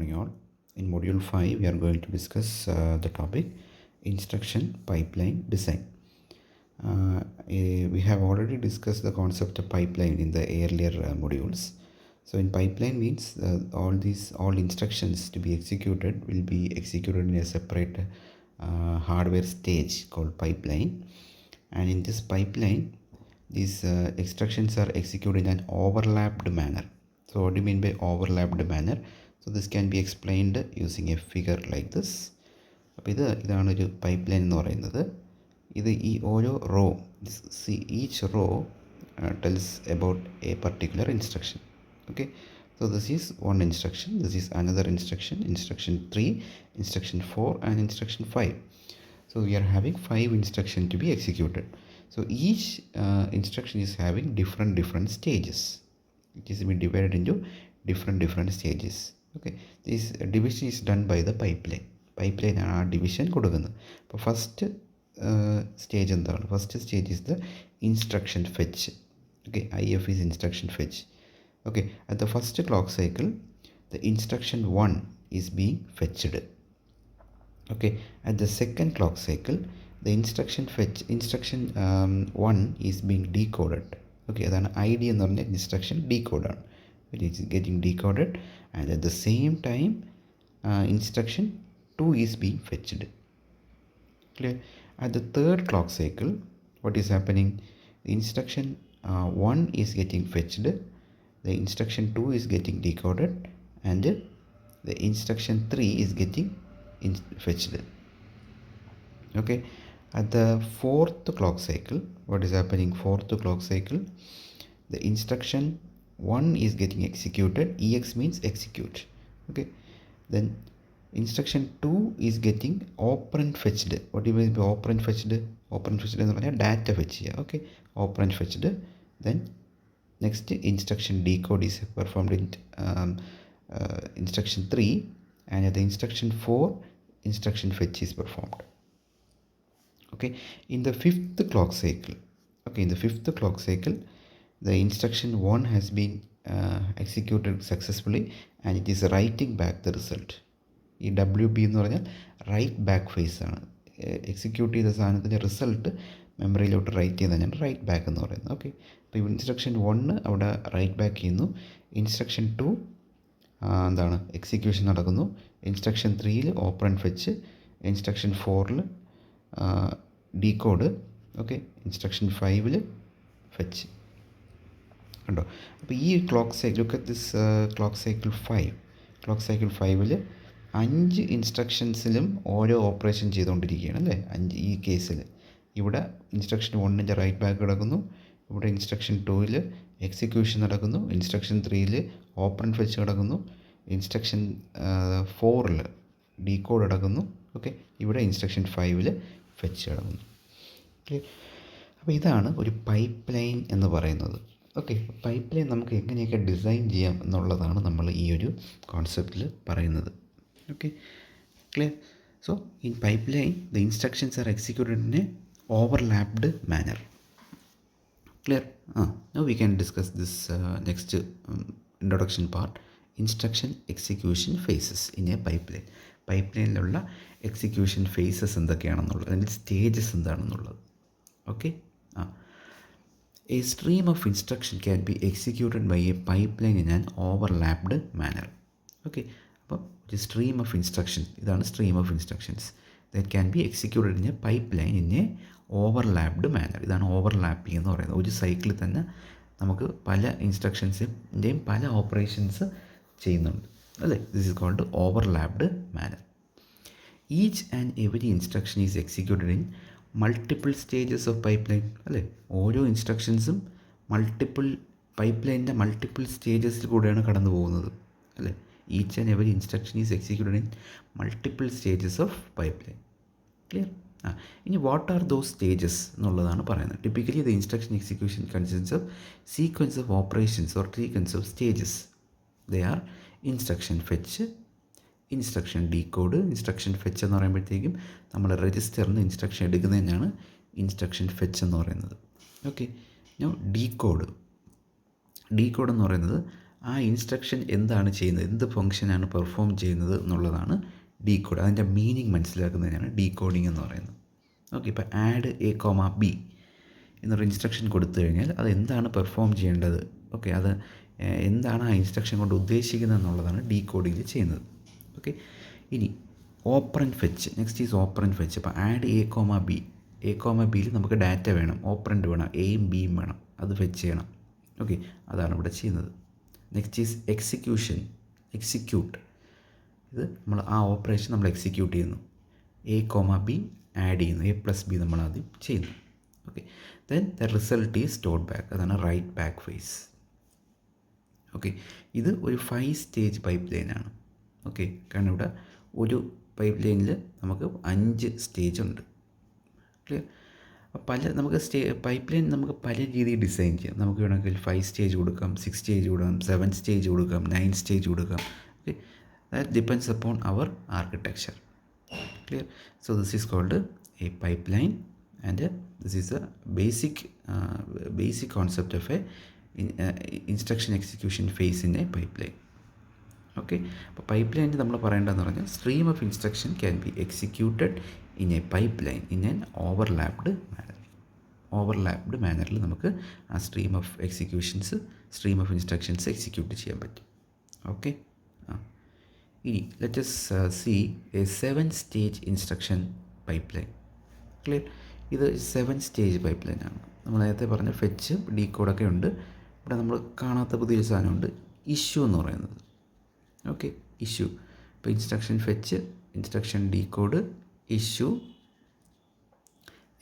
morning all. In module 5 we are going to discuss the topic instruction pipeline design. We have already discussed the concept of pipeline in the earlier modules. So in pipeline means all instructions to be executed will be executed in a separate hardware stage called pipeline, and in this pipeline these instructions are executed in an overlapped manner. So what do you mean by overlapped manner? So this can be explained using a figure like this. അപ്പോൾ ഇതാണ് ഒരു pipeline എന്ന് പറയുന്നത്. ഇത് ഈ ഓരോ row, each row tells about a particular instruction. Okay, so this is one instruction, this is another instruction, instruction 3, instruction 4 and instruction 5. So we are having 5 instructions to be executed. So each instruction is having different stages. It is being divided into different stages. Okay, this division is done by the pipeline. Pipeline ആണ് ആ division കൊടുക്കുന്നത്. അപ്പോൾ first stage എന്താണ്? First stage is the instruction fetch. Okay, IF is instruction fetch. Okay, at the first clock cycle the instruction 1 is being fetched. Okay, at the second clock cycle the instruction 1 is being decoded. Okay, അതാണ് ID എന്ന് പറഞ്ഞ instruction ഡീകോഡാണ്. It is getting decoded, and at the same time instruction 2 is being fetched. Clear? At the third clock cycle what is happening? The instruction 1 is getting fetched, the instruction 2 is getting decoded, and the instruction 3 is getting fetched. Okay, at the fourth clock cycle what is happening? Fourth clock cycle the instruction 1 is getting executed. EX means execute. Okay, then instruction 2 is getting operand fetched. What do you mean by operand fetched? Operand fetched എന്ന് പറഞ്ഞാൽ data fetch ചെയ്യുക. Okay, operand fetched. Then next instruction decode is performed in instruction 3, and at the instruction 4 instruction fetch is performed. Okay, in the fifth clock cycle, the instruction 1 has been executed successfully and it is writing back the result. ഈ WB എന്ന് പറഞ്ഞാൽ right back face ആണ്. Execute ചെയ്ത സാധനത്തിൻ്റെ result മെമ്മറിയിലോട്ട് right ചെയ്യുന്നതാണ് right back എന്ന് പറയുന്നത്. Okay, അപ്പോൾ ഇൻസ്ട്രക്ഷൻ 1 അവിടെ റൈറ്റ് ബാക്ക് ചെയ്യുന്നു, ഇൻസ്ട്രക്ഷൻ 2 എന്താണ് എക്സിക്യൂഷൻ നടക്കുന്നു, instruction 3 operant fetch, instruction 4 decode, okay, instruction 5 fetch. കണ്ടോ? അപ്പോൾ ഈ clock cycle, look at this clock cycle 5. Clock cycle 5 5 ഇൻസ്ട്രക്ഷൻസിലും ഓരോ ഓപ്പറേഷൻ ചെയ്തുകൊണ്ടിരിക്കുകയാണ് അല്ലേ? 5 ഈ കേസിൽ ഇവിടെ ഇൻസ്ട്രക്ഷൻ 1 റൈറ്റ് ബാക്ക് കിടക്കുന്നു, ഇവിടെ ഇൻസ്ട്രക്ഷൻ 2 എക്സിക്യൂഷൻ നടക്കുന്നു, ഇൻസ്ട്രക്ഷൻ 3 ഓപ്പറൻഡ് ഫെച്ച് കിടക്കുന്നു, ഇൻസ്ട്രക്ഷൻ 4 ഡീകോഡ് കിടക്കുന്നു. ഓക്കെ, ഇവിടെ ഇൻസ്ട്രക്ഷൻ 5 ഫെച്ച് കിടക്കുന്നു. ഓക്കെ, അപ്പോൾ ഇതാണ് ഒരു പൈപ്പ് ലൈൻ എന്ന് പറയുന്നത്. ഓക്കെ, പൈപ്പ് ലൈൻ നമുക്ക് എങ്ങനെയൊക്കെ ഡിസൈൻ ചെയ്യാം എന്നുള്ളതാണ് നമ്മൾ ഈ ഒരു കോൺസെപ്റ്റിൽ പറയുന്നത്. Okay, clear? So in pipeline the instructions are executed in a overlapped manner. Clear? Now we can discuss this next introduction part, instruction execution phases in a pipeline. പൈപ്പ്ലൈനിലുള്ള execution phases എന്തൊക്കെയാണെന്നുള്ളത്, അല്ലെങ്കിൽ stages എന്താണെന്നുള്ളത്. Okay, A stream of instruction can be executed by a pipeline in an overlapped manner. Okay, അപ്പോൾ ഒരു stream of instruction, ഇതാണ് stream of instructions that can be executed in a pipe line in a overlapped manner. ഇതാണ് overlapping എന്ന് പറയുന്നത്. ഒരു സൈക്കിളിൽ തന്നെ നമുക്ക് പല ഇൻസ്ട്രക്ഷൻസിൻ്റെയും പല ഓപ്പറേഷൻസ് ചെയ്യുന്നുണ്ട് അല്ലേ? This is called overlapped manner. Each and every instruction is executed in multiple stages of pipe line അല്ലേ? ഓരോ ഇൻസ്ട്രക്ഷൻസും പൈപ്പ് ലൈനിൻ്റെ മൾട്ടിപ്പിൾ സ്റ്റേജസിൽ കൂടെയാണ് കടന്നു പോകുന്നത് അല്ലേ? Each and every instruction is executed in multiple stages of pipeline. Clear? ഇനി what are those stages എന്നുള്ളതാണ് പറയുന്നത്. Typically the instruction execution consists of sequence of operations or sequence of stages. They are instruction fetch, instruction decode. Instruction fetch എന്ന് പറയുമ്പോഴത്തേക്കും നമ്മൾ രജിസ്റ്ററിന് instruction എടുക്കുന്നതിനാണ് instruction fetch എന്ന് പറയുന്നത്. Okay, decode എന്ന് പറയുന്നത് ആ ഇൻസ്ട്രക്ഷൻ എന്താണ് ചെയ്യുന്നത്, എന്ത് ഫംഗ്ഷനാണ് പെർഫോം ചെയ്യുന്നത് എന്നുള്ളതാണ് ഡീകോഡ്. അതിൻ്റെ മീനിങ് മനസ്സിലാക്കുന്നതിനാണ് ഡീകോഡിങ് എന്ന് പറയുന്നത്. ഓക്കെ, ഇപ്പോൾ ആഡ് എ കോമ ബി എന്നൊരു ഇൻസ്ട്രക്ഷൻ കൊടുത്തു കഴിഞ്ഞാൽ അത് എന്താണ് പെർഫോം ചെയ്യേണ്ടത്, ഓക്കെ, അത് എന്താണ് ആ ഇൻസ്ട്രക്ഷൻ കൊണ്ട് ഉദ്ദേശിക്കുന്നത് എന്നുള്ളതാണ് ഡീകോഡിങ് ചെയ്യുന്നത്. ഓക്കെ, ഇനി operand fetch. Next is operand fetch. അപ്പോൾ add a comma b, a comma ബിയിൽ നമുക്ക് ഡാറ്റ വേണം, ഓപ്പറൻറ്റ് വേണം, എയും ബിയും വേണം, അത് ഫെച്ച് ചെയ്യണം. ഓക്കെ, അതാണ് ഇവിടെ ചെയ്യുന്നത്. Next is execute. ഇത് നമ്മൾ ആ ഓപ്പറേഷൻ നമ്മൾ എക്സിക്യൂട്ട് ചെയ്യുന്നു. എ കോമ ബി ആഡ് ചെയ്യുന്നു, എ പ്ലസ് ബി നമ്മൾ ആദ്യം ചെയ്യുന്നു. Okay, then the result is stored back, അതാണ് റൈറ്റ് ബാക്ക് ഫേസ്. ഓക്കെ, ഇത് ഒരു 5 സ്റ്റേജ് പൈപ്പ് ലൈനാണ്. ഓക്കെ, കാരണം ഇവിടെ ഒരു പൈപ്പ് ലൈനിൽ നമുക്ക് 5 സ്റ്റേജ് ഉണ്ട്. ക്ലിയർ? നമുക്ക് പൈപ്പ് ലൈൻ നമുക്ക് പല രീതിയിൽ ഡിസൈൻ ചെയ്യാം. നമുക്ക് വേണമെങ്കിൽ 5 സ്റ്റേജ് കൊടുക്കാം, 6 സ്റ്റേജ് കൊടുക്കാം, 7 സ്റ്റേജ് കൊടുക്കാം, 9 സ്റ്റേജ് കൊടുക്കാം. Okay, that depends upon our architecture. Clear? So this is called a pipeline, and this is a basic concept of a instruction execution phase in a pipeline. Okay, അപ്പോൾ പൈപ്പ് ലൈനിൽ നമ്മൾ പറയേണ്ടതെന്ന് പറഞ്ഞാൽ stream of instruction can be executed in a pipe line in an overlapped മാനറിൽ നമുക്ക് ആ stream of instructions execute ചെയ്യാൻ പറ്റും. ഓക്കെ, ഇനി let us see a 7 stage instruction pipeline. Clear? ഇത് 7 സ്റ്റേജ് പൈപ്പ് ലൈനാണ്. നമ്മൾ നേരത്തെ പറഞ്ഞ ഫെച്ച്, ഡീകോഡൊക്കെ ഉണ്ട്. ഇവിടെ നമ്മൾ കാണാത്ത പുതിയൊരു സാധനമുണ്ട്, ഇഷ്യൂ എന്ന് പറയുന്നത്. Okay, issue. ഇപ്പോൾ instruction fetch, instruction decode, issue,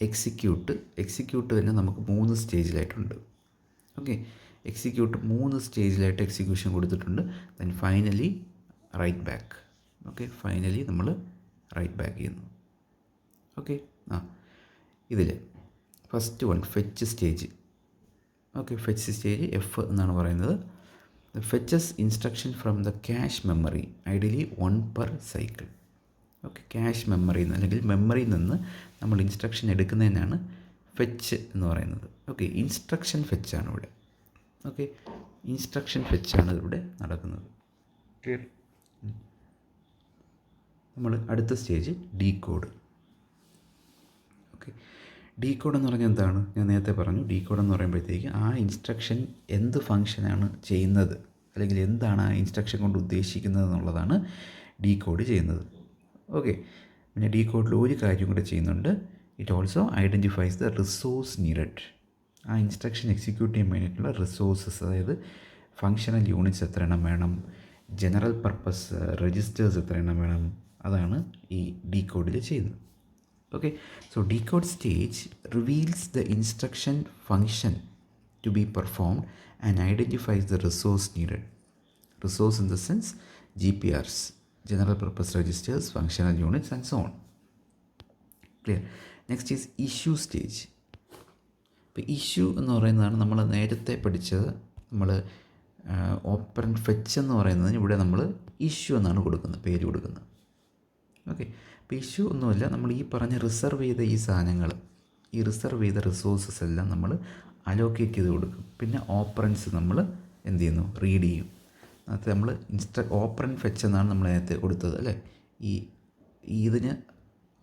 execute തന്നെ നമുക്ക് 3 സ്റ്റേജിലായിട്ടുണ്ട്. ഓക്കെ, എക്സിക്യൂട്ട് 3 സ്റ്റേജിലായിട്ട് എക്സിക്യൂഷൻ കൊടുത്തിട്ടുണ്ട്. Then finally write back. Okay, finally നമ്മൾ റൈറ്റ് ബാക്ക് ചെയ്യുന്നു. ഓക്കെ, ഇതിൽ first one fetch stage. Okay, fetch stage f എന്നാണ് പറയുന്നത്. Fetches instruction from the cache memory, ideally 1 per cycle. Okay, cache മെമ്മറിയിൽ നിന്ന് അല്ലെങ്കിൽ മെമ്മറിയിൽ നിന്ന് നമ്മൾ ഇൻസ്ട്രക്ഷൻ എടുക്കുന്നതിനാണ് ഫെച്ച് എന്ന് പറയുന്നത്. ഓക്കെ, ഇൻസ്ട്രക്ഷൻ ഫെച്ചാണ് ഇവിടെ. ഓക്കെ, ഇൻസ്ട്രക്ഷൻ ഫെച്ചാണ് ഇവിടെ നടക്കുന്നത്. ക്ലിയർ? നമ്മൾ അടുത്ത സ്റ്റേജ് ഡീകോഡ്. ഓക്കെ, ഡീകോഡ് എന്ന് പറഞ്ഞാൽ എന്താണ്? ഞാൻ നേരത്തെ പറഞ്ഞു, ഡീകോഡ് എന്ന് പറയുമ്പോഴത്തേക്ക് ആ ഇൻസ്ട്രക്ഷൻ എന്ത് ഫങ്ഷനാണ് ചെയ്യുന്നത്, അല്ലെങ്കിൽ എന്താണ് ആ ഇൻസ്ട്രക്ഷൻ കൊണ്ട് ഉദ്ദേശിക്കുന്നത് എന്നുള്ളതാണ് ഡീകോഡ് ചെയ്യുന്നത്. ഓക്കെ, പിന്നെ ഡീകോഡിൽ ഒരു കാര്യം കൂടെ ചെയ്യുന്നുണ്ട്. It also identifies the resource needed. ആ ഇൻസ്ട്രക്ഷൻ എക്സിക്യൂട്ട് ചെയ്യാൻ വേണ്ടിയിട്ടുള്ള റിസോഴ്സസ്, അതായത് ഫങ്ഷണൽ യൂണിറ്റ്സ് എത്ര എണ്ണം വേണം, ജനറൽ പർപ്പസ് രജിസ്റ്റേഴ്സ് എത്ര എണ്ണം വേണം, അതാണ് ഈ ഡീകോഡിൽ ചെയ്യുന്നത്. Okay, so decode stage reveals the instruction function to be performed and identifies the resource needed. Resource in the sense GPRs, general purpose registers, functional units and so on. Clear? Next is issue stage. ഇപ്പോൾ issue എന്ന് പറയുന്നതാണ് നമ്മൾ നേരത്തെ പഠിച്ചത്. നമ്മൾ operant fetch എന്ന് പറയുന്നതിന് ഇവിടെ നമ്മൾ ഇഷ്യൂ എന്നാണ് പേര് കൊടുക്കുന്നത്. ഓക്കെ, അപ്പോൾ ഇഷ്യൂ ഒന്നുമില്ല, നമ്മൾ ഈ പറഞ്ഞ റിസർവ് ചെയ്ത ഈ സാധനങ്ങൾ, ഈ റിസർവ് ചെയ്ത റിസോഴ്സസ് എല്ലാം നമ്മൾ അലോക്കേറ്റ് ചെയ്ത് കൊടുക്കും. പിന്നെ ഓപ്പറൻസ് നമ്മൾ എന്ത് ചെയ്യുന്നു, റീഡ് ചെയ്യും. നേരത്തെ നമ്മൾ ഓപ്പറൻറ്റ് ഫെച്ച് എന്നാണ് നമ്മൾ നേരത്തെ കൊടുത്തത് അല്ലേ, ഇതിന്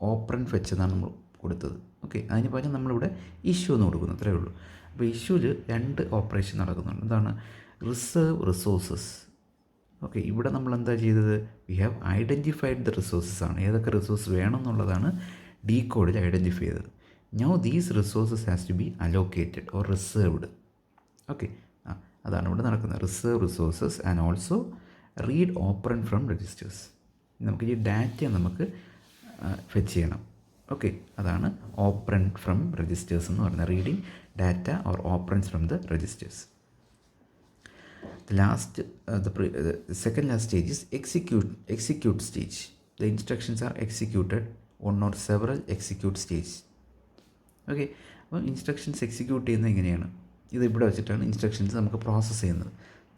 ഓപ്പറൻറ്റ് ഫെച്ച് എന്നാണ് നമ്മൾ കൊടുത്തത്. ഓക്കെ, അതിന് പകരം നമ്മളിവിടെ ഇഷ്യൂ എന്ന് കൊടുക്കുന്നു, അത്രയേ ഉള്ളൂ. അപ്പോൾ ഇഷ്യൂവിൽ 2 ഓപ്പറേഷൻ നടക്കുന്നുണ്ട്. എന്താണ്? Reserve resources. ഓക്കെ, ഇവിടെ നമ്മൾ എന്താ ചെയ്തത്, we have identified the resources ആണ്, ഏതൊക്കെ റിസോഴ്സ് വേണം എന്നുള്ളതാണ് ഡീകോഡിൽ ഐഡൻറ്റിഫൈ ചെയ്തത്. Now these resources has to be allocated or reserved. Okay, അതാണ് ഇവിടെ നടക്കുന്നത്, reserve resources and also read operand from registers. നമുക്ക് ഈ ഡാറ്റ നമുക്ക് ഫെച്ച് ചെയ്യണം. ഓക്കെ, അതാണ് ഓപ്പറൻറ്റ് ഫ്രം രജിസ്റ്റേഴ്സ് എന്ന് പറയുന്നത്, reading data or operands from the registers. The second last stage is execute stage. The instructions are executed on or several execute stage. Okay, അപ്പോൾ instructions execute ചെയ്യുന്നത് എങ്ങനെയാണ്? ഇത് ഇവിടെ വെച്ചിട്ടാണ് ഇൻസ്ട്രക്ഷൻസ് നമുക്ക് പ്രോസസ്സ് ചെയ്യുന്നത്.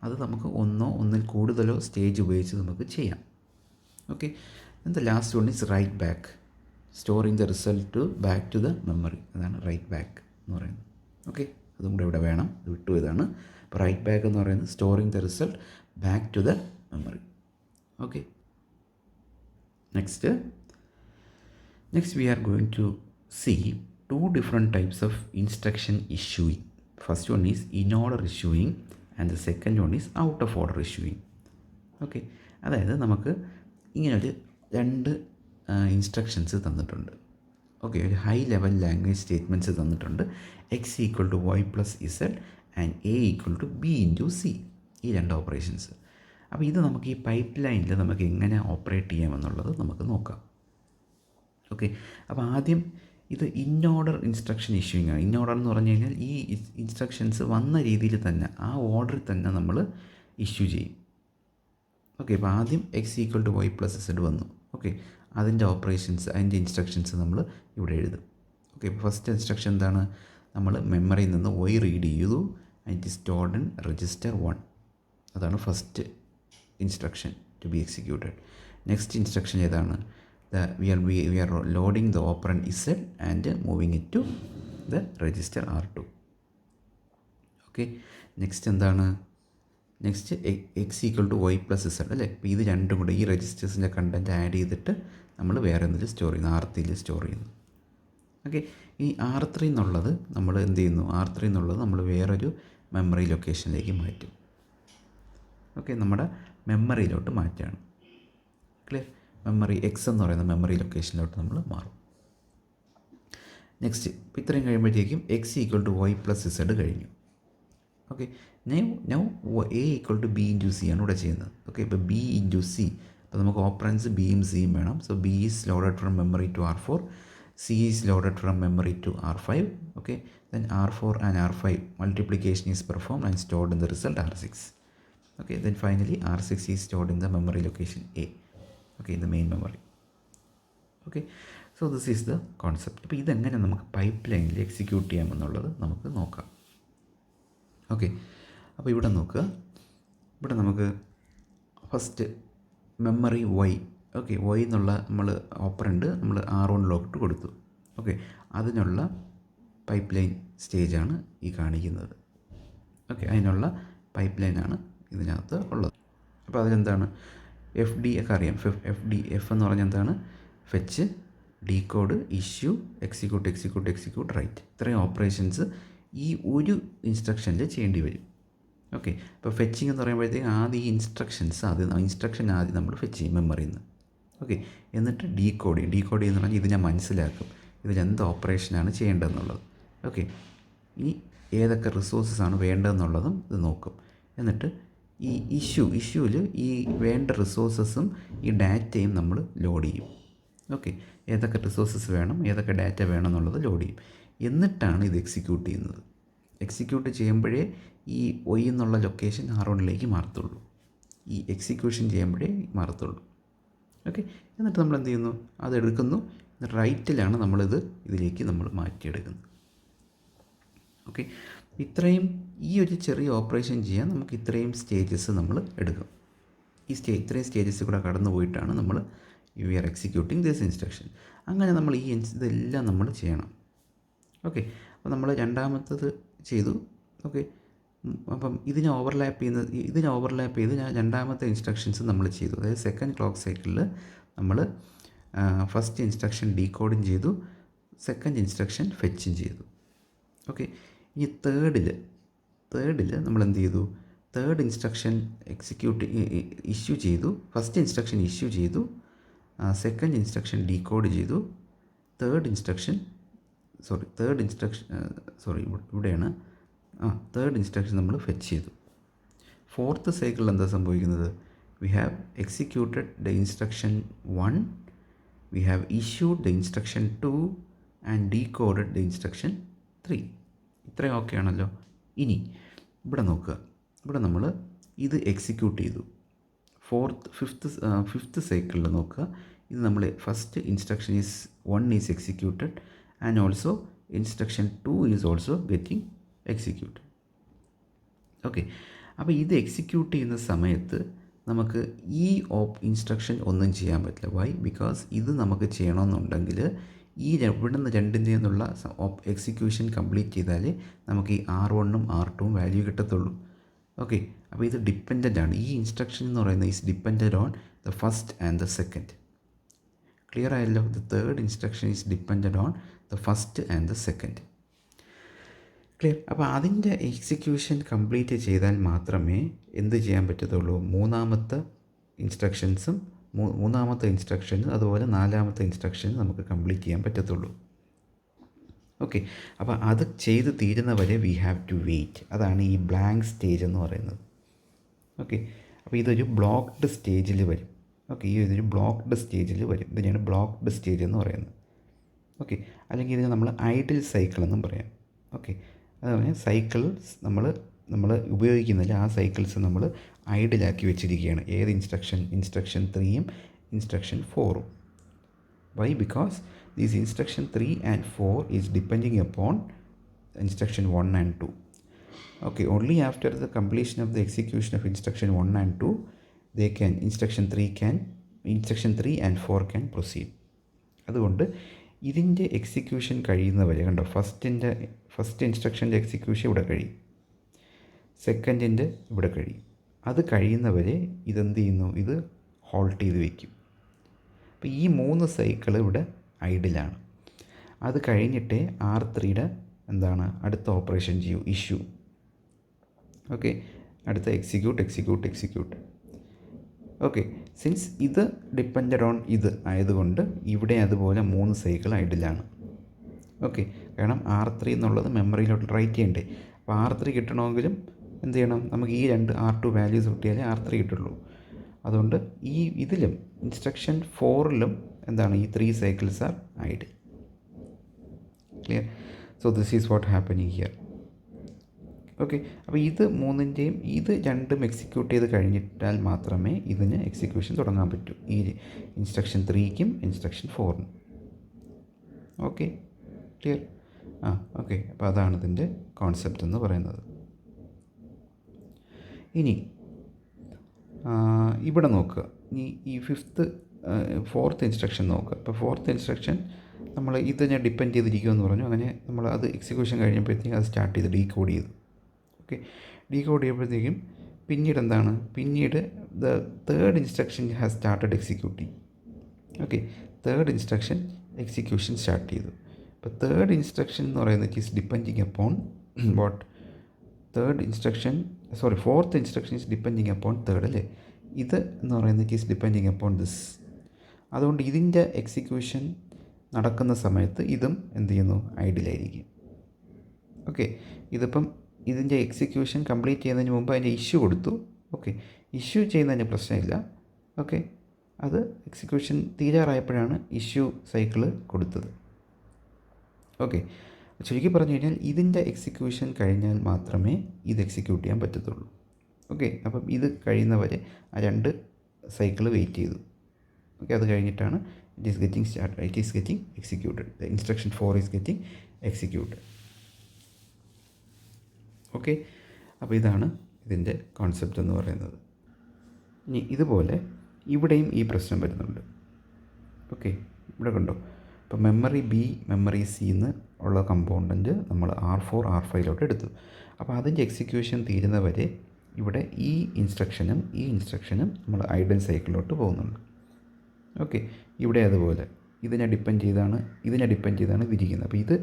അത് നമുക്ക് ഒന്നിൽ കൂടുതലോ സ്റ്റേജ് ഉപയോഗിച്ച് നമുക്ക് ചെയ്യാം. Okay, the last one is write back, storing the result back to the memory. അതാണ് റൈറ്റ് ബാക്ക് എന്ന് പറയുന്നത്. ഓക്കെ, അതും കൂടെ ഇവിടെ വേണം, ഇത് വിട്ടു. ഇതാണ് അപ്പോൾ റൈറ്റ് ബാക്ക് എന്ന് പറയുന്നത് storing the result back to the memory. Okay, next we are going to see two different types of instruction issuing. First one is in order issuing and the second one is out of order issuing. Okay, അതായത് നമുക്ക് ഇങ്ങനൊരു രണ്ട് instructions തന്നിട്ടുണ്ട്. Okay, ഒരു high level language statements തന്നിട്ടുണ്ട്. X equal to y plus z and a equal to b into c, ഈ രണ്ട് operations. അപ്പോൾ ഇത് നമുക്ക് ഈ പൈപ്പ് ലൈനിൽ നമുക്ക് എങ്ങനെ ഓപ്പറേറ്റ് ചെയ്യാമെന്നുള്ളത് നമുക്ക് നോക്കാം. ഓക്കെ, അപ്പോൾ ആദ്യം ഇത് ഇൻ ഓർഡർ ഇൻസ്ട്രക്ഷൻ ഇഷ്യൂയിങ് ആണ്. ഇൻ ഓർഡർ എന്ന് പറഞ്ഞു കഴിഞ്ഞാൽ ഈ ഇൻസ്ട്രക്ഷൻസ് വന്ന രീതിയിൽ തന്നെ ആ ഓർഡറിൽ തന്നെ നമ്മൾ ഇഷ്യൂ ചെയ്യും. ഓക്കെ, അപ്പോൾ ആദ്യം x equal to y plus z വന്നു. ഓക്കെ, അതിൻ്റെ ഓപ്പറേഷൻസ്, അതിൻ്റെ ഇൻസ്ട്രക്ഷൻസ് നമ്മൾ ഇവിടെ എഴുതും. ഓക്കെ, ഇപ്പോൾ ഫസ്റ്റ് ഇൻസ്ട്രക്ഷൻ എന്താണ്? നമ്മൾ മെമ്മറിയിൽ നിന്ന് വൈ റീഡ് ചെയ്തു and it is stored in register 1. അതാണ് first instruction to be executed. Next instruction ഏതാണ്? We are loading the operand Z and moving it to the register R2. Okay, next എന്താണ്? Next x equal to y plus z അല്ലേ. അപ്പോൾ ഇത് രണ്ടും കൂടെ ഈ രജിസ്റ്റേഴ്സിൻ്റെ content add ചെയ്തിട്ട് നമ്മൾ വേറെ എന്തെങ്കിലും സ്റ്റോർ ചെയ്യുന്നു, R3 സ്റ്റോർ ചെയ്യുന്നു. ഓക്കെ, ഈ R3 എന്നുള്ളത് നമ്മൾ എന്ത് ചെയ്യുന്നു? R3 എന്നുള്ളത് നമ്മൾ വേറൊരു മെമ്മറി ലൊക്കേഷനിലേക്ക് മാറ്റും. ഓക്കെ, നമ്മുടെ മെമ്മറിയിലോട്ട് മാറ്റുകയാണ്. ക്ലിയർ? മെമ്മറി എക്സ് എന്ന് പറയുന്ന മെമ്മറി ലൊക്കേഷനിലോട്ട് നമ്മൾ മാറും. നെക്സ്റ്റ്, ഇപ്പോൾ ഇത്രയും കഴിയുമ്പോഴത്തേക്കും x equal to y plus z കഴിഞ്ഞു. Okay, now a equal to b into c ആണ് ഇവിടെ ചെയ്യുന്നത്. ഓക്കെ, ഇപ്പോൾ ബി ഇൻറ്റു സി, അപ്പോൾ നമുക്ക് ഓപ്പറൻസ് ബിയും സിയും വേണം. So b is loaded from memory to R4, c is loaded from memory to R5. Okay, then R4 and R5 multiplication is performed and stored in the result R6. Okay, then finally R6 is stored in the memory location a. Okay, in the main memory. Okay, so this is the concept. അപ്പോൾ ഇതെങ്ങനെ നമുക്ക് pipe ലൈനിൽ execute ചെയ്യാമെന്നുള്ളത് നമുക്ക് നോക്കാം. Okay, അപ്പോൾ ഇവിടെ നോക്കുക. ഇവിടെ നമുക്ക് first memory y, okay, y എന്നുള്ള നമ്മൾ ഓപ്പറൻഡ് നമ്മൾ R1 കൊടുത്തു. ഓക്കെ, അതിനുള്ള പൈപ്പ് ലൈൻ സ്റ്റേജാണ് ഈ കാണിക്കുന്നത്. ഓക്കെ, അതിനുള്ള പൈപ്പ് ലൈനാണ് ഇതിനകത്ത് ഉള്ളത്. അപ്പോൾ അതിലെന്താണ്? എഫ് ഡി ഒക്കെ അറിയാം. എഫ് എന്ന് പറഞ്ഞാൽ എന്താണ്? Fetch, decode, issue, execute, write. ഇത്രയും ഓപ്പറേഷൻസ് ഈ ഒരു ഇൻസ്ട്രക്ഷനിൽ ചെയ്യേണ്ടി വരും. ഓക്കെ, ഇപ്പോൾ ഫെച്ചിങ് എന്ന് പറയുമ്പോഴത്തേക്ക് ആദ്യം ഈ ഇൻസ്ട്രക്ഷൻ ആദ്യം നമ്മൾ ഫെച്ച് ചെയ്യും മെമ്മറിയിൽ നിന്ന്. ഓക്കെ, എന്നിട്ട് ഡീകോഡ് ചെയ്യുന്ന പറഞ്ഞാൽ ഇത് ഞാൻ മനസ്സിലാക്കും, ഇതിലെന്ത് ഓപ്പറേഷനാണ് ചെയ്യേണ്ടതെന്നുള്ളത്. ഓക്കെ, ഇനി ഏതൊക്കെ റിസോഴ്സസ് ആണ് വേണ്ടതെന്നുള്ളതും ഇത് നോക്കും. എന്നിട്ട് ഈ ഇഷ്യൂവിൽ ഈ വേണ്ട റിസോഴ്സസും ഈ ഡാറ്റയും നമ്മൾ ലോഡ് ചെയ്യും. ഓക്കെ, ഏതൊക്കെ റിസോഴ്സസ് വേണം, ഏതൊക്കെ ഡാറ്റ വേണം എന്നുള്ളത് ലോഡ് ചെയ്യും. എന്നിട്ടാണ് ഇത് എക്സിക്യൂട്ട് ചെയ്യുന്നത്. എക്സിക്യൂട്ട് ചെയ്യുമ്പോഴേ ഈ ഒയ് എന്നുള്ള ലൊക്കേഷൻ R1 മാറത്തുള്ളൂ. ഈ എക്സിക്യൂഷൻ ചെയ്യുമ്പോഴേ മാറത്തുള്ളൂ. ഓക്കെ, എന്നിട്ട് നമ്മൾ എന്ത് ചെയ്യുന്നു? അത് എടുക്കുന്നു. റൈറ്റിലാണ് ഇതിലേക്ക് നമ്മൾ മാറ്റിയെടുക്കുന്നത്. ഓക്കെ, ഇത്രയും ഈ ഒരു ചെറിയ ഓപ്പറേഷൻ ചെയ്യാൻ നമുക്ക് ഇത്രയും സ്റ്റേജസ് നമ്മൾ എടുക്കും. ഇത്രയും സ്റ്റേജസ് കൂടെ കടന്നു പോയിട്ടാണ് നമ്മൾ we are executing this instruction. അങ്ങനെ നമ്മൾ ഇതെല്ലാം നമ്മൾ ചെയ്യണം. ഓക്കെ, അപ്പോൾ നമ്മൾ രണ്ടാമത്തത് ചെയ്തു. ഓക്കെ, അപ്പം ഇതിനെ ഓവർലാപ്പ് ചെയ്ത് രണ്ടാമത്തെ ഇൻസ്ട്രക്ഷൻസ് നമ്മൾ ചെയ്തു. അതായത് സെക്കൻഡ് ക്ലോക്ക് സൈക്കിളിൽ നമ്മൾ ഫസ്റ്റ് ഇൻസ്ട്രക്ഷൻ ഡീകോഡിങ് ചെയ്തു, സെക്കൻഡ് ഇൻസ്ട്രക്ഷൻ ഫെച്ചും ചെയ്തു. ഓക്കെ, ഇനി തേർഡിൽ നമ്മൾ എന്ത് ചെയ്തു? തേർഡ് ഇൻസ്ട്രക്ഷൻ ഇഷ്യൂ ചെയ്തു. ഫസ്റ്റ് ഇൻസ്ട്രക്ഷൻ ഇഷ്യൂ ചെയ്തു, സെക്കൻഡ് ഇൻസ്ട്രക്ഷൻ ഡീകോഡ് ചെയ്തു, തേർഡ് ഇൻസ്ട്രക്ഷൻ നമ്മൾ ഫെച്ച് ചെയ്തു. ഫോർത്ത് സൈക്കിളിൽ എന്താ സംഭവിക്കുന്നത്? We have executed the instruction 1, we have issued the instruction 2 and decoded the instruction 3. ഇത്രയും ഓക്കെ ആണല്ലോ. ഇനി ഇവിടെ നോക്കുക. ഇവിടെ നമ്മൾ ഇത് എക്സിക്യൂട്ട് ചെയ്തു. ഫിഫ്ത്ത് സൈക്കിളിൽ നോക്കുക. ഇത് നമ്മൾ first instruction 1 is executed and also instruction 2 is also getting executed. Okay, അപ്പോൾ ഇത് എക്സിക്യൂട്ട് ചെയ്യുന്ന സമയത്ത് നമുക്ക് ഈ ഇൻസ്ട്രക്ഷൻ ഒന്നും ചെയ്യാൻ പറ്റില്ല. വൈ? ബിക്കോസ് ഇത് നമുക്ക് ചെയ്യണമെന്നുണ്ടെങ്കിൽ ഇവിടുന്ന് രണ്ടിൻ്റെ നിന്നുള്ള എക്സിക്യൂഷൻ കംപ്ലീറ്റ് ചെയ്താലേ നമുക്ക് ഈ R1ഉം R2ഉം വാല്യൂ കിട്ടത്തുള്ളൂ. ഓക്കെ, അപ്പോൾ ഇത് ഡിപ്പെൻഡൻ്റ് ആണ്. ഈ ഇൻസ്ട്രക്ഷൻ എന്ന് പറയുന്നത് is dependent on the first and the second. Clear ആയല്ലോ? The third instruction is dependent on the first and the second. Clear? അപ്പോൾ അതിൻ്റെ എക്സിക്യൂഷൻ കംപ്ലീറ്റ് ചെയ്താൽ മാത്രമേ എന്ത് ചെയ്യാൻ പറ്റത്തുള്ളൂ? മൂന്നാമത്തെ ഇൻസ്ട്രക്ഷൻസും അതുപോലെ നാലാമത്തെ ഇൻസ്ട്രക്ഷനും നമുക്ക് കംപ്ലീറ്റ് ചെയ്യാൻ പറ്റത്തുള്ളൂ. ഓക്കെ, അപ്പോൾ അത് ചെയ്ത് തീരുന്നവരെ വി ഹാവ് ടു വെയിറ്റ്. അതാണ് ഈ ബ്ലാങ്ക് സ്റ്റേജ് എന്ന് പറയുന്നത്. ഓക്കെ, അപ്പോൾ ഇതൊരു ബ്ലോക്ക്ഡ് സ്റ്റേജിൽ വരും. ഓക്കെ, ഇതൊരു ബ്ലോക്ക്ഡ് സ്റ്റേജിൽ വരും. ഇതിനെയാണ് ബ്ലോക്ക്ഡ് സ്റ്റേജ് എന്ന് പറയുന്നത്. ഓക്കെ, അല്ലെങ്കിൽ ഇതിനെ നമ്മൾ ഐഡിൽ സൈക്കിൾ എന്നും പറയാം. ഓക്കെ, അത് പറഞ്ഞാൽ സൈക്കിൾസ് നമ്മൾ ഉപയോഗിക്കുന്നില്ല, ആ സൈക്കിൾസ് നമ്മൾ ഐഡിലാക്കി വെച്ചിരിക്കുകയാണ്. ഏത് ഇൻസ്ട്രക്ഷൻ 3യും ഇൻസ്ട്രക്ഷൻ 4ഉം. Why? Because these instruction 3 and 4 is depending upon instruction 1 and 2. Okay, only after the completion of the execution of instruction 1 and 2, instruction 3 and 4 can proceed. അതുകൊണ്ട് ഇതിൻ്റെ എക്സിക്യൂഷൻ കഴിയുന്നവരെ കണ്ടോ, ഫസ്റ്റ് ഇൻസ്ട്രക്ഷൻ്റെ എക്സിക്യൂഷൻ ഇവിടെ കഴിയും, സെക്കൻഡിൻ്റെ ഇവിടെ കഴിയും. അത് കഴിയുന്നവരെ ഇതെന്ത് ചെയ്യുന്നു? ഇത് ഹോൾട്ട് ചെയ്ത് വയ്ക്കും. അപ്പോൾ ഈ 3 സൈക്കിൾ ഇവിടെ ഐഡിലാണ്. അത് കഴിഞ്ഞിട്ടേ R3യുടെ അടുത്ത ഓപ്പറേഷൻ ചെയ്യൂ, ഇഷ്യൂ. ഓക്കെ, അടുത്ത എക്സിക്യൂട്ട്. ഓക്കെ, സിൻസ് ഇത് ഡിപ്പെൻഡഡ് ഓൺ ഇത് ആയതുകൊണ്ട് ഇവിടെ അതുപോലെ 3 സൈക്കിൾ ഐഡിലാണ്. ഓക്കെ, കാരണം R3 എന്നുള്ളത് മെമ്മറിയിലോട്ട് റൈറ്റ് ചെയ്യണ്ടേ. അപ്പോൾ R3 കിട്ടണമെങ്കിലും എന്ത് ചെയ്യണം? നമുക്ക് ഈ R2 വാല്യൂസ് കിട്ടിയാലേ R3 കിട്ടുള്ളൂ. അതുകൊണ്ട് ഇതിലും ഇൻസ്ട്രക്ഷൻ 4ലും ഈ 3 cycles are idle. Clear? So this is what happening here. Okay, അപ്പോൾ ഇത് രണ്ടും എക്സിക്യൂട്ട് ചെയ്ത് കഴിഞ്ഞിട്ടാൽ മാത്രമേ ഇതിന് എക്സിക്യൂഷൻ തുടങ്ങാൻ പറ്റൂ, ഈ ഇൻസ്ട്രക്ഷൻ 3ക്കും ഇൻസ്ട്രക്ഷൻ 4നും. Okay, clear? ഓക്കെ, അപ്പോൾ അതാണ് ഇതിൻ്റെ കോൺസെപ്റ്റ് എന്ന് പറയുന്നത്. ഇനി ഇവിടെ നോക്കുക, ഈ ഫോർത്ത് ഇൻസ്ട്രക്ഷൻ നോക്കുക. ഇപ്പോൾ ഫോർത്ത് ഇൻസ്ട്രക്ഷൻ നമ്മൾ ഇതിനെ ഡിപ്പെൻഡ് ചെയ്തിരിക്കുമെന്ന് പറഞ്ഞു. അങ്ങനെ നമ്മൾ അത് എക്സിക്യൂഷൻ കഴിഞ്ഞപ്പോഴത്തേക്കും അത് സ്റ്റാർട്ട് ചെയ്ത് ഡീകോഡ് ചെയ്തു. ഓക്കെ, ഡീകോഡ് ചെയ്യുമ്പോഴത്തേക്കും പിന്നീട് the third instruction has started executing. Okay, third instruction execution start ചെയ്തു. അപ്പോൾ തേർഡ് ഇൻസ്ട്രക്ഷൻ എന്ന് പറയുന്നത് it is depending upon what? Fourth instruction is depending upon third, അല്ലേ? ഇത് എന്ന് പറയുന്നത് it is depending upon this. അതുകൊണ്ട് ഇതിൻ്റെ എക്സിക്യൂഷൻ നടക്കുന്ന സമയത്ത് ഇതും എന്ത് ചെയ്യുന്നു? ഐഡിലായിരിക്കും. ഓക്കെ, ഇതിൻ്റെ എക്സിക്യൂഷൻ കംപ്ലീറ്റ് ചെയ്യുന്നതിന് മുമ്പ് അതിൻ്റെ ഇഷ്യൂ കൊടുത്തു. ഓക്കെ, ഇഷ്യൂ ചെയ്യുന്നതിന് പ്രശ്നമില്ല. ഓക്കെ, അത് എക്സിക്യൂഷൻ തീരാറായപ്പോഴാണ് ഇഷ്യൂ സൈക്കിള് കൊടുത്തത്. ഓക്കെ, ചുരുക്കി പറഞ്ഞു കഴിഞ്ഞാൽ ഇതിൻ്റെ എക്സിക്യൂഷൻ കഴിഞ്ഞാൽ മാത്രമേ ഇത് എക്സിക്യൂട്ട് ചെയ്യാൻ പറ്റത്തുള്ളൂ. ഓക്കെ, അപ്പം ഇത് കഴിയുന്നവരെ ആ 2 സൈക്കിൾ വെയിറ്റ് ചെയ്തു. ഓക്കെ, അത് കഴിഞ്ഞിട്ടാണ് it is getting executed. The instruction 4 is getting executed. Okay, അപ്പോൾ ഇതാണ് ഇതിൻ്റെ കോൺസെപ്റ്റ് എന്ന് പറയുന്നത്. ഇനി ഇതുപോലെ ഇവിടെയും ഈ പ്രശ്നം വരുന്നുണ്ട്. ഓക്കെ, ഇവിടെ കണ്ടോ, ഇപ്പോൾ മെമ്മറി B മെമ്മറി C എന്ന് ഉള്ള കമ്പോണൻറ്റ് നമ്മൾ R4 R5 എടുത്തു. അപ്പോൾ അതിൻ്റെ എക്സിക്യൂഷൻ തീരുന്നവരെ ഇവിടെ ഈ ഇൻസ്ട്രക്ഷനും നമ്മൾ ഐഡൽ സൈക്കിളിലോട്ട് പോകുന്നുണ്ട്. ഓക്കെ, ഇവിടെ അതുപോലെ ഇതിനെ ഡിപ്പെൻഡ് ചെയ്താണ് ഇതിരിക്കുന്നത്. അപ്പോൾ ഇത്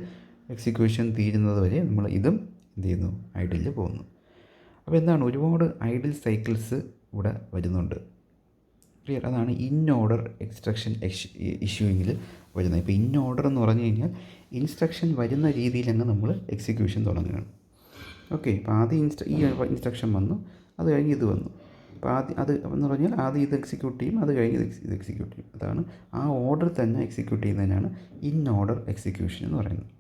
എക്സിക്യൂഷൻ തീരുന്നത് വരെ നമ്മൾ ഇതും എന്ത് ചെയ്യുന്നു? ഐഡിൽ പോകുന്നു. അപ്പോൾ ഒരുപാട് ഐഡിൽ സൈക്കിൾസ് ഇവിടെ വരുന്നുണ്ട്. ക്ലിയർ? അതാണ് ഇൻ ഓർഡർ ഇൻസ്ട്രക്ഷൻ ഇഷ്യൂയിങ്ങിൽ വരുന്നത്. ഇപ്പോൾ ഇൻ ഓർഡർ എന്ന് പറഞ്ഞു കഴിഞ്ഞാൽ ഇൻസ്ട്രക്ഷൻ വരുന്ന രീതിയിലങ്ങ് നമ്മൾ എക്സിക്യൂഷൻ തുടങ്ങുകയാണ്. ഓക്കെ, ഇപ്പോൾ ആദ്യം ഈ ഇൻസ്ട്രക്ഷൻ വന്നു, അത് കഴിഞ്ഞ് ഇത് വന്നു. അപ്പോൾ അത് എന്ന് പറഞ്ഞാൽ ആദ്യം ഇത് എക്സിക്യൂട്ട് ചെയ്യും, അത് കഴിഞ്ഞ് ഇത് എക്സിക്യൂട്ട് ചെയ്യും. അതാണ് ആ ഓർഡർ തന്നെ എക്സിക്യൂട്ട് ചെയ്യുന്നതിനാണ് ഇൻ ഓർഡർ എക്സിക്യൂഷൻ എന്ന് പറയുന്നത്.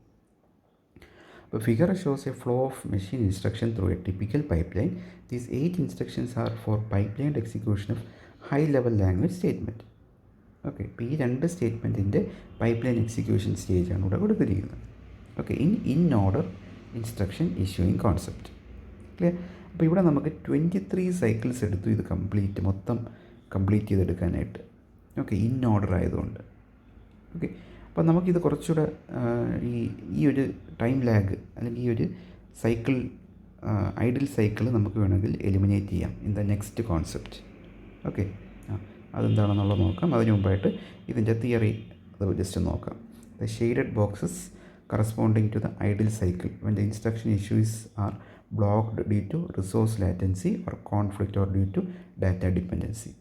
അപ്പോൾ figure shows a flow of machine instruction through a typical pipeline. These 8 instructions are for pipeline execution of high level language statement. Okay, ഇപ്പോൾ ഈ 2 സ്റ്റേറ്റ്മെൻറ്റിൻ്റെ പൈപ്പ്ലൈൻ എക്സിക്യൂഷൻ സ്റ്റേജാണ് ഇവിടെ കൊടുത്തിരിക്കുന്നത്. Okay, in order instruction issuing concept. Clear? അപ്പോൾ ഇവിടെ നമുക്ക് 23 cycles എടുത്തു ഇത് മൊത്തം കംപ്ലീറ്റ് ചെയ്തെടുക്കാനായിട്ട്. ഓക്കെ, ഇൻ ഓർഡർ ആയതുകൊണ്ട്. ഓക്കെ, അപ്പോൾ നമുക്കിത് കുറച്ചുകൂടെ ഈ ഒരു ടൈം ലാഗ് അല്ലെങ്കിൽ ഈ ഒരു സൈക്കിൾ ഐഡിൽ സൈക്കിൾ നമുക്ക് വേണമെങ്കിൽ എലിമിനേറ്റ് ചെയ്യാം in the next concept. Okay, അതെന്താണെന്നുള്ളത് നോക്കാം. അതിന് മുമ്പായിട്ട് ഇതിൻ്റെ തിയറി അത് ജസ്റ്റ് നോക്കാം. The shaded boxes corresponding to the idle cycle when the instruction issues are blocked due to resource latency or conflict or due to data dependency.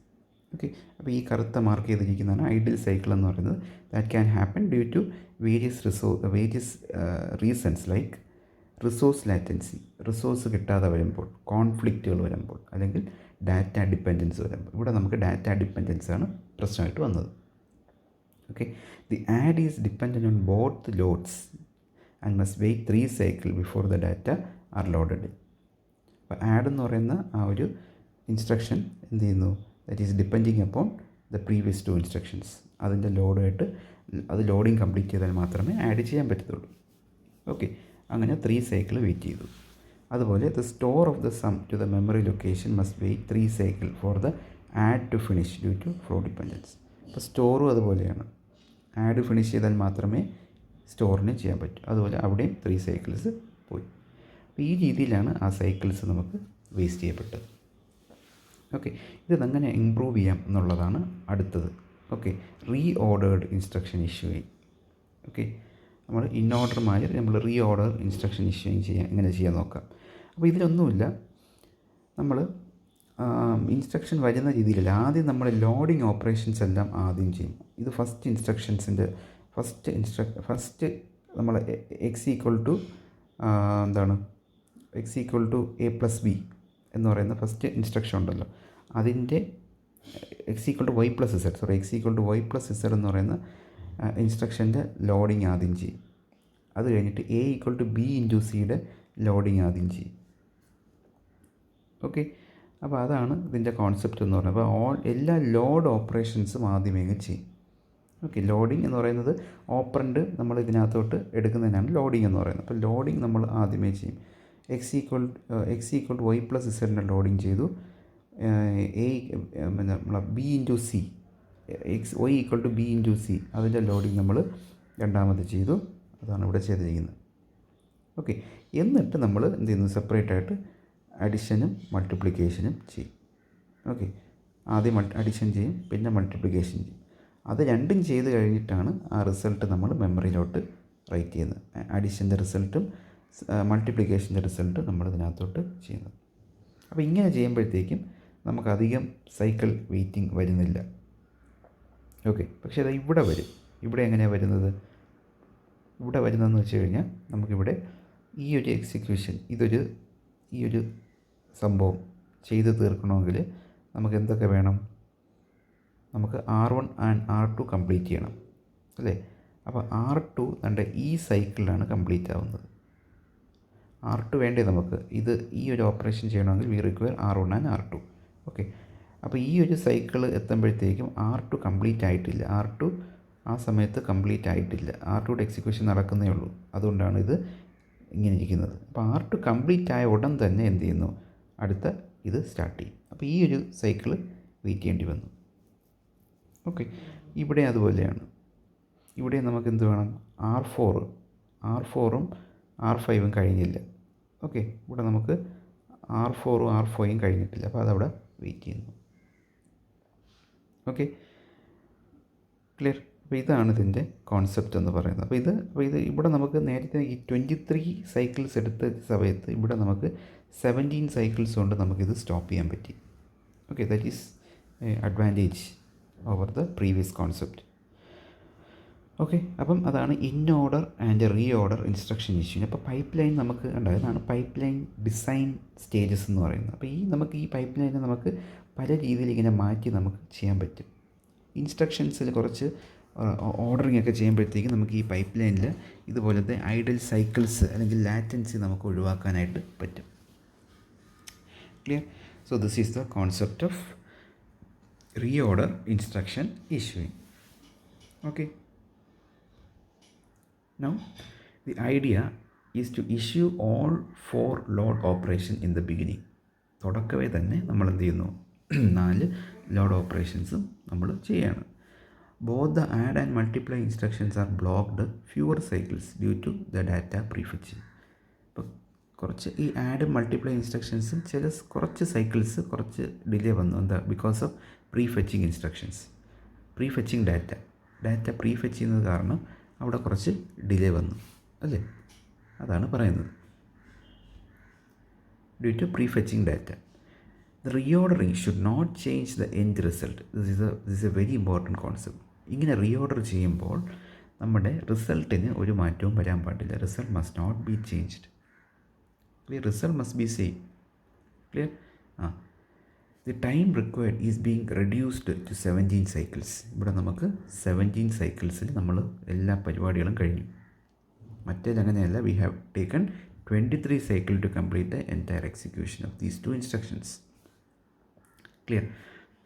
Okay, അപ്പോൾ ഈ കറുത്ത മാർക്ക് ചെയ്തിരിക്കുന്നതാണ് ഐഡിൽ സൈക്കിൾ എന്ന് പറയുന്നത്. That can happen due to various reasons like resource latency, resource കിട്ടാതെ വരുമ്പോൾ, കോൺഫ്ലിക്റ്റുകൾ വരുമ്പോൾ, അല്ലെങ്കിൽ ഡാറ്റ ഡിപ്പെൻഡൻസ് വരുമ്പോൾ. ഇവിടെ നമുക്ക് ഡാറ്റ ഡിപ്പെൻഡൻസ് ആണ് പ്രശ്നമായിട്ട് വന്നത്. Okay, the add is dependent on both loads and must wait 3 cycle before the data are loaded. അപ്പോൾ ആഡ് എന്ന് പറയുന്ന ആ ഒരു ഇൻസ്ട്രക്ഷൻ എന്ത് ചെയ്യുന്നു, that is depending upon the previous 2 instructions. അതിൻ്റെ ലോഡായിട്ട് അത് ലോഡിങ് കംപ്ലീറ്റ് ചെയ്താൽ മാത്രമേ ആഡ് ചെയ്യാൻ പറ്റത്തുള്ളൂ. ഓക്കെ, അങ്ങനെ 3 സൈക്കിൾ വെയിറ്റ് ചെയ്തു. അതുപോലെ the store of the sum to the memory location must wait 3 cycle for the add to finish due to flow dependence. അപ്പോൾ സ്റ്റോറും അതുപോലെയാണ്, ആഡ് ഫിനിഷ് ചെയ്താൽ മാത്രമേ സ്റ്റോറിന് ചെയ്യാൻ പറ്റൂ. അതുപോലെ അവിടെയും 3 സൈക്കിൾസ് പോയി. അപ്പോൾ ഈ രീതിയിലാണ് ആ സൈക്കിൾസ് നമുക്ക് വേസ്റ്റ് ചെയ്യപ്പെട്ടത്. ഓക്കെ, ഇതെങ്ങനെ ഇമ്പ്രൂവ് ചെയ്യാം എന്നുള്ളതാണ് അടുത്തത്. Okay, re ordered instruction issuing. Okay, നമ്മൾ ഇൻ ഓർഡർ മാറി നമ്മൾ റീ ഓർഡർ ഇൻസ്ട്രക്ഷൻ ഇഷ്യൂയിങ് എങ്ങനെ ചെയ്യാൻ നോക്കാം. അപ്പോൾ ഇതിലൊന്നുമില്ല, നമ്മൾ ഇൻസ്ട്രക്ഷൻ വരുന്ന രീതിയിലല്ല, ആദ്യം നമ്മൾ ലോഡിങ് ഓപ്പറേഷൻസ് എല്ലാം ആദ്യം ചെയ്യും. ഇത് ഫസ്റ്റ് ഇൻസ്ട്രക്ഷൻസിൻ്റെ ഫസ്റ്റ് നമ്മൾ എക്സ് ഈക്വൽ ടു എന്താണ് എക്സ് ഈക്വൽ ടു a+b എന്ന് പറയുന്ന ഫസ്റ്റ് ഇൻസ്ട്രക്ഷൻ ഉണ്ടല്ലോ, അതിൻ്റെ x equal to x equal to y+z എന്ന് പറയുന്ന ഇൻസ്ട്രക്ഷൻ്റെ ലോഡിങ് ആദ്യം ചെയ്യും. അത് കഴിഞ്ഞിട്ട് a equal to b/c loading ആദ്യം ചെയ്യും. ഓക്കെ, അപ്പോൾ അതാണ് ഇതിൻ്റെ കോൺസെപ്റ്റ് എന്ന് പറയുന്നത്. അപ്പോൾ എല്ലാ ലോഡ് ഓപ്പറേഷൻസും ആദ്യമേ ചെയ്യും. ഓക്കെ, ലോഡിങ് എന്ന് പറയുന്നത് ഓപ്പറൻഡ് നമ്മൾ ഇതിനകത്തോട്ട് എടുക്കുന്നതിനാണ് ലോഡിങ് എന്ന് പറയുന്നത്. അപ്പോൾ ലോഡിങ് നമ്മൾ ആദ്യമേ ചെയ്യും. X equal to y+z loading ചെയ്തു. നമ്മളെ b/c y equal to b/c അതിൻ്റെ ലോഡിങ് നമ്മൾ രണ്ടാമത് ചെയ്തു. അതാണ് ഇവിടെ ചെയ്തിരിക്കുന്നത്. ഓക്കെ, എന്നിട്ട് നമ്മൾ എന്ത് ചെയ്യുന്നു, സെപ്പറേറ്റ് ആയിട്ട് അഡിഷനും മൾട്ടിപ്ലിക്കേഷനും ചെയ്യും. ഓക്കെ, ആദ്യം അഡിഷൻ ചെയ്യും, പിന്നെ മൾട്ടിപ്ലിക്കേഷൻ ചെയ്യും. അത് രണ്ടും ചെയ്ത് കഴിഞ്ഞിട്ടാണ് ആ റിസൾട്ട് നമ്മൾ മെമ്മറിയിലോട്ട് റൈറ്റ് ചെയ്യുന്നത്. അഡിഷൻ്റെ റിസൾട്ടും മൾട്ടിപ്ലിക്കേഷൻ്റെ റിസൾട്ട് നമ്മൾ ഇതിനകത്തോട്ട് ചെയ്യുന്നത്. അപ്പോൾ ഇങ്ങനെ ചെയ്യുമ്പോഴത്തേക്കും നമുക്കധികം സൈക്കിൾ വെയിറ്റിംഗ് വരുന്നില്ല. ഓക്കെ, പക്ഷേ അത് ഇവിടെ വരും. ഇവിടെ എങ്ങനെയാണ് വരുന്നത്? ഇവിടെ വരുന്നതെന്ന് വെച്ച് കഴിഞ്ഞാൽ നമുക്കിവിടെ ഈ ഒരു എക്സിക്യൂഷൻ ഈ ഒരു സംഭവം ചെയ്ത് തീർക്കണമെങ്കിൽ നമുക്ക് എന്തൊക്കെ വേണം? നമുക്ക് R1 ആൻഡ് R2 കംപ്ലീറ്റ് ചെയ്യണം അല്ലേ? അപ്പോൾ R2 നമ്മുടെ ഈ സൈക്കിളിലാണ് കംപ്ലീറ്റ് ആവുന്നത്. R2 വേണ്ടേ നമുക്ക്? ഈ ഒരു ഓപ്പറേഷൻ ചെയ്യണമെങ്കിൽ V require R1 and R2. Okay, അപ്പോൾ ഈ ഒരു സൈക്കിൾ എത്തുമ്പോഴത്തേക്കും R2 കംപ്ലീറ്റ് ആയിട്ടില്ല. R2 ആ സമയത്ത് കംപ്ലീറ്റ് ആയിട്ടില്ല. R2യുടെ എക്സിക്യൂഷൻ നടക്കുന്നേ ഉള്ളൂ. അതുകൊണ്ടാണ് ഇങ്ങനെ ഇരിക്കുന്നത്. അപ്പോൾ R2 കംപ്ലീറ്റ് ആയ ഉടൻ തന്നെ എന്ത് ചെയ്യുന്നു, അടുത്ത ഇത് സ്റ്റാർട്ട് ചെയ്യും. അപ്പോൾ ഈ ഒരു സൈക്കിൾ വെയിറ്റ് ചെയ്യേണ്ടി വന്നു. ഓക്കെ, ഇവിടെ അതുപോലെയാണ്. ഇവിടെ നമുക്ക് എന്ത് വേണം? R4ഉം R5ഉം കഴിഞ്ഞില്ല. ഓക്കെ, ഇവിടെ നമുക്ക് R4ഉം R5ഉം കഴിഞ്ഞിട്ടില്ല. അപ്പോൾ അതവിടെ വെയിറ്റ് ചെയ്യുന്നു. Okay, clear? അപ്പോൾ ഇതാണ് ഇതിൻ്റെ കോൺസെപ്റ്റ് എന്ന് പറയുന്നത്. അപ്പോൾ ഇത് ഇവിടെ നമുക്ക് നേരത്തെ ഈ 23 സൈക്കിൾസ് എടുത്ത സമയത്ത് ഇവിടെ നമുക്ക് 17 സൈക്കിൾസ് കൊണ്ട് നമുക്കിത് സ്റ്റോപ്പ് ചെയ്യാൻ പറ്റി. Okay, that is advantage over the previous concept. Okay, അപ്പം അതാണ് in order and re order instruction issue. അപ്പോൾ പൈപ്പ് ലൈൻ നമുക്ക് ഉണ്ടായതാണ് പൈപ്പ് ലൈൻ ഡിസൈൻ സ്റ്റേജസ് എന്ന് പറയുന്നത്. അപ്പോൾ നമുക്ക് ഈ പൈപ്പ് ലൈനെ നമുക്ക് പല രീതിയിൽ ഇങ്ങനെ മാറ്റി നമുക്ക് ചെയ്യാൻ പറ്റും. ഇൻസ്ട്രക്ഷൻസിൽ കുറച്ച് ഓർഡറിങ് ഒക്കെ ചെയ്യുമ്പോഴത്തേക്കും നമുക്ക് ഈ പൈപ്പ് ലൈനിൽ ഇതുപോലത്തെ ഐഡൽ സൈക്കിൾസ് അല്ലെങ്കിൽ ലാറ്റൻസി നമുക്ക് ഒഴിവാക്കാനായിട്ട് പറ്റും. Clear? So this is the concept of reorder instruction issuing. Okay, now the idea is to issue all 4 load operation in the beginning. തുടക്കവേ തന്നെ നമ്മൾ എന്ത് ചെയ്യുന്നു, 4 ലോഡ് ഓപ്പറേഷൻസും നമ്മൾ ചെയ്യണം. Both the add and multiply instructions are blocked fewer cycles due to the data prefetching. ഇപ്പോൾ കുറച്ച് ഈ add multiply ഇൻസ്ട്രക്ഷൻസും കുറച്ച് സൈക്കിൾസ് കുറച്ച് ഡിലേ വന്നു. എന്താ? Because of pre fetching instructions, pre fetching data pre fetch ചെയ്യുന്നത് കാരണം അവിടെ കുറച്ച് ഡിലേ വന്നു അല്ലേ? അതാണ് പറയുന്നത്. Due to pre fetching data. The reordering should not change the end result. This is a very important concept. ഇങ്ങനെ റീഓർഡർ ചെയ്യുമ്പോൾ നമ്മുടെ റിസൾട്ടിന് ഒരു മാറ്റവും വരാൻ പാടില്ല. Result must not be changed. Clear? Result must be same. Clear? The time required is being reduced to 17 cycles. ഇവിടെ നമുക്ക് 17 സൈക്കിൾസിൽ നമ്മൾ എല്ലാ പരിപാടികളും കഴിഞ്ഞു. മറ്റേതങ്ങനെയല്ല. We have taken 23 cycle to complete the entire execution of these 2 instructions. Clear?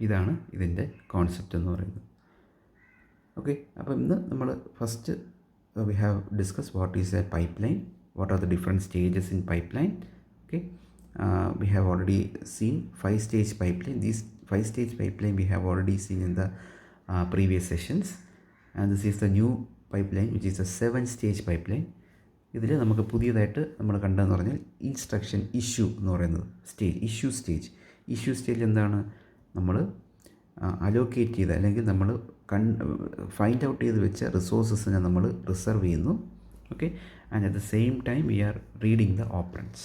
ഇതാണ് ഇതിൻ്റെ കോൺസെപ്റ്റ് എന്ന് പറയുന്നത്. ഓക്കെ, അപ്പോൾ ഇന്ന് നമ്മൾ first we have discuss what is a pipe line, what are the different stages in pipeline. Okay, we have already seen 5-stage pipeline. These 5-stage pipeline we have already seen in the previous sessions, and this is the new pipeline which is a 7-stage pipeline. ഇതിൽ നമുക്ക് പുതിയതായിട്ട് നമ്മൾ കണ്ടതെന്ന് പറഞ്ഞാൽ instruction issue എന്ന് പറയുന്നത് issue stage എന്താണ്? നമ്മൾ അലോക്കേറ്റ് ചെയ്ത അല്ലെങ്കിൽ നമ്മൾ ഫൈൻഡ് ഔട്ട് ചെയ്ത് വെച്ച റിസോഴ്സസിനെ നമ്മൾ റിസർവ് ചെയ്യുന്നു. Okay, and at the same time we are reading the operands,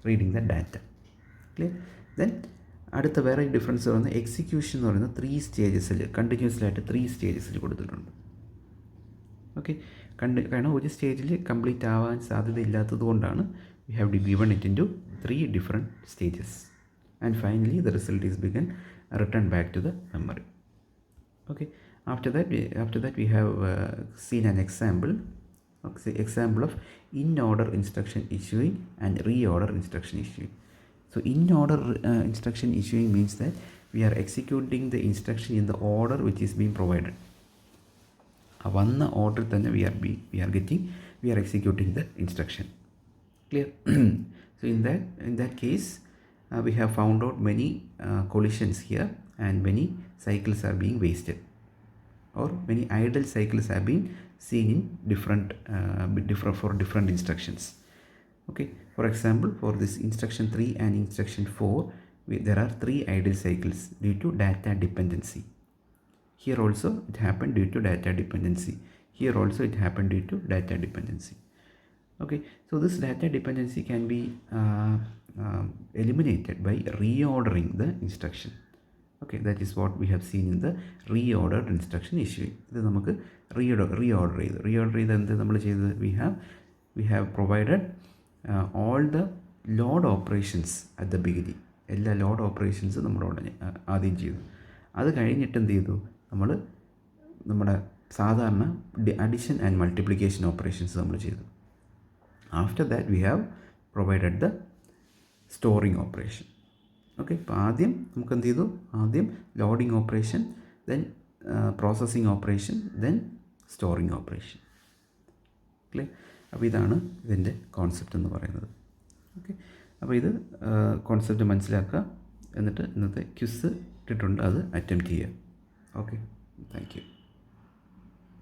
reading the data. Clear? Then അടുത്ത വേറെ ഡിഫറൻസ് പറയുന്നത് എക്സിക്യൂഷൻ എന്ന് പറയുന്നത് 3 സ്റ്റേജസിൽ കണ്ടിന്യൂസ്ലി ആയിട്ട് 3 സ്റ്റേജസിൽ കൊടുത്തിട്ടുണ്ട്. ഓക്കെ, കാരണം ഒരു സ്റ്റേജിൽ കംപ്ലീറ്റ് ആവാൻ സാധ്യതയില്ലാത്തത് കൊണ്ടാണ് we have given it into 3 different stages, and finally the result is returned back to the memory. Okay, after that we have seen an example of in-order instruction issuing and reorder instruction issuing. So in-order instruction issuing means that we are executing the instruction in the order which is being provided. വന്ന order തന്നെ we are executing the instruction. Clear? So in that case we have found out many collisions here, and many cycles are being wasted, or many idle cycles have been seen in different instructions. Okay, for example, for this instruction 3 and instruction 4 there are 3 idle cycles due to data dependency. Here also it happened due to data dependency. Here also it happened due to data dependency. Okay, so this data dependency can be eliminated by reordering the instruction. Okay, that is what we have seen in the reordered instruction issue. ഇത് നമുക്ക് reorder ചെയ്ത് എന്ത് നമ്മൾ ചെയ്തത്? we have provided all the load operations at the beginning. എല്ലാ load ഓപ്പറേഷൻസും നമ്മൾ ആദ്യം ചെയ്തു. അത് കഴിഞ്ഞിട്ട് എന്ത് ചെയ്തു? നമ്മൾ നമ്മുടെ സാധാരണ അഡിഷൻ ആൻഡ് മൾട്ടിപ്ലിക്കേഷൻ ഓപ്പറേഷൻസ് നമ്മൾ ചെയ്തു. After that we have provided the storing operation. Okay, അപ്പോൾ ആദ്യം നമുക്ക് എന്ത് ചെയ്തു? ആദ്യം loading operation, then processing operation, then storing operation. Clear? അപ്പോൾ ഇതാണ് ഇതിൻ്റെ കോൺസെപ്റ്റ് എന്ന് പറയുന്നത്. ഓക്കെ, അപ്പോൾ ഇത് കോൺസെപ്റ്റ് മനസ്സിലാക്കുക. എന്നിട്ട് ഇന്നത്തെ ക്വിസ് ഇട്ടിട്ടുണ്ട്, അത് അറ്റംപ്റ്റ് ചെയ്യുക. Okay, thank you.